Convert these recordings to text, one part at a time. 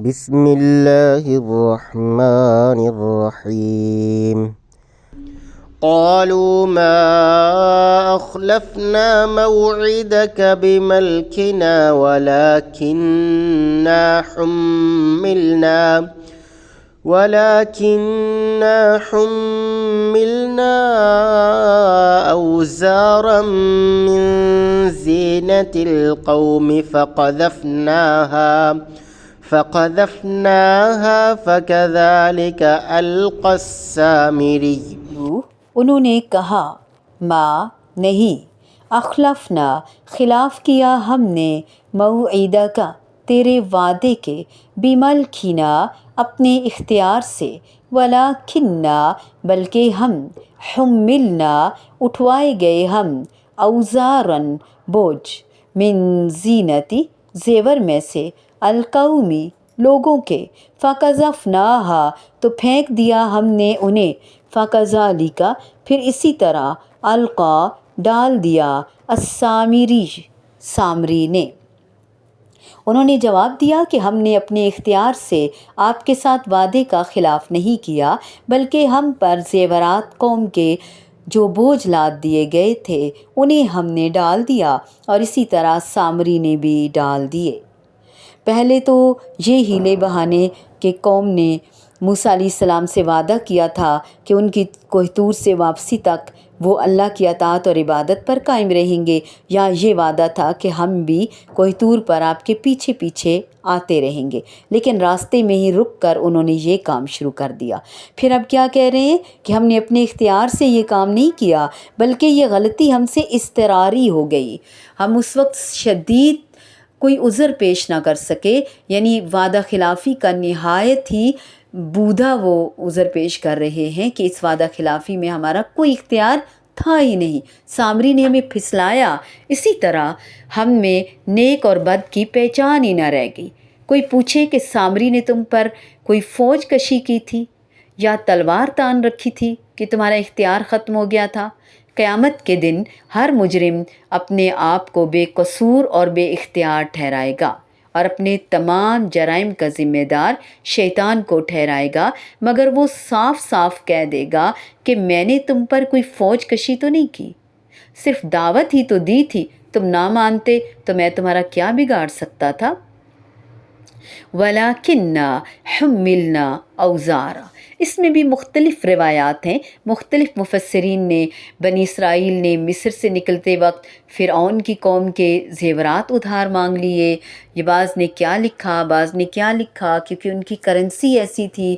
بسم اللہ الرحمن الرحیم قالوا ما أخلفنا موعدك بملكنا ولكننا حملنا أوزارا من زينة القوم فقذفناها فكذلك ألقى السامري۔ انہوں نے کہا ما نہیں، اخلفنا خلاف کیا ہم نے، موعدہ کا تیرے وعدے کے، بملکنا اپنے اختیار سے، ولیکننا بلکہ ہم، حملنا اٹھوائے گئے ہم، اوزارن بوجھ، من زینتی زیور میں سے، القومی لوگوں کے، فقذفناہا تو پھینک دیا ہم نے انہیں، فکذالک پھر اسی طرح، القا ڈال دیا، السامری سامری نے۔ انہوں نے جواب دیا کہ ہم نے اپنے اختیار سے آپ کے ساتھ وعدے کا خلاف نہیں کیا، بلکہ ہم پر زیورات قوم کے جو بوجھ لاد دیے گئے تھے انہیں ہم نے ڈال دیا، اور اسی طرح سامری نے بھی ڈال دیے۔ پہلے تو یہ ہیلے بہانے کہ قوم نے موسیٰ علیہ السلام سے وعدہ کیا تھا کہ ان کی کوہ طور سے واپسی تک وہ اللہ کی اطاعت اور عبادت پر قائم رہیں گے، یا یہ وعدہ تھا کہ ہم بھی کوہ طور پر آپ کے پیچھے پیچھے آتے رہیں گے، لیکن راستے میں ہی رک کر انہوں نے یہ کام شروع کر دیا۔ پھر اب کیا کہہ رہے ہیں کہ ہم نے اپنے اختیار سے یہ کام نہیں کیا، بلکہ یہ غلطی ہم سے اضطراری ہو گئی۔ ہم اس وقت شدید کوئی عذر پیش نہ کر سکے، یعنی وعدہ خلافی کا نہایت ہی بودا وہ عذر پیش کر رہے ہیں کہ اس وعدہ خلافی میں ہمارا کوئی اختیار تھا ہی نہیں، سامری نے ہمیں پھسلایا، اسی طرح ہم میں نیک اور بد کی پہچان ہی نہ رہ گئی۔ کوئی پوچھے کہ سامری نے تم پر کوئی فوج کشی کی تھی یا تلوار تان رکھی تھی کہ تمہارا اختیار ختم ہو گیا تھا؟ قیامت کے دن ہر مجرم اپنے آپ کو بے قصور اور بے اختیار ٹھہرائے گا، اور اپنے تمام جرائم کا ذمہ دار شیطان کو ٹھہرائے گا، مگر وہ صاف صاف کہہ دے گا کہ میں نے تم پر کوئی فوج کشی تو نہیں کی، صرف دعوت ہی تو دی تھی، تم نہ مانتے تو میں تمہارا کیا بگاڑ سکتا تھا؟ وَلَكِنَّا حُمِّلْنَا أَوْزَارًا، اس میں بھی مختلف روایات ہیں۔ مختلف مفسرین نے بنی اسرائیل نے مصر سے نکلتے وقت فرعون کی قوم کے زیورات ادھار مانگ لیے، یہ بعض نے کیا لکھا، بعض نے کیا لکھا، کیونکہ ان کی کرنسی ایسی تھی،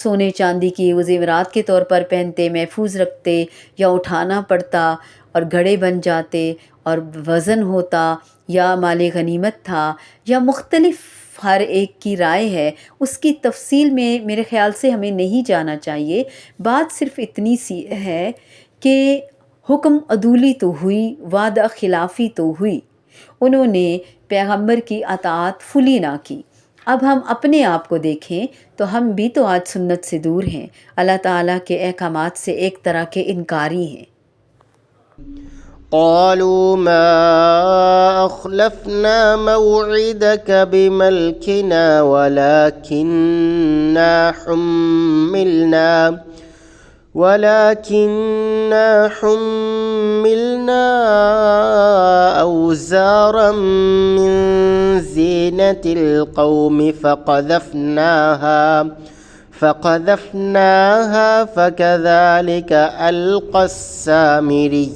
سونے چاندی کی، وہ زیورات کے طور پر پہنتے، محفوظ رکھتے، یا اٹھانا پڑتا اور گھڑے بن جاتے اور وزن ہوتا، یا مال غنیمت تھا، یا مختلف ہر ایک کی رائے ہے، اس کی تفصیل میں میرے خیال سے ہمیں نہیں جانا چاہیے۔ بات صرف اتنی سی ہے کہ حکم عدولی تو ہوئی، وعدہ خلافی تو ہوئی، انہوں نے پیغمبر کی اطاعت فلی نہ کی۔ اب ہم اپنے آپ کو دیکھیں تو ہم بھی تو آج سنت سے دور ہیں، اللہ تعالیٰ کے احکامات سے ایک طرح کے انکاری ہیں۔ قالوا ما أخلفنا موعدك بملكنا ولكننا حملنا أوزارا من زينة القوم فقذفناها فكذلك ألقى السامري۔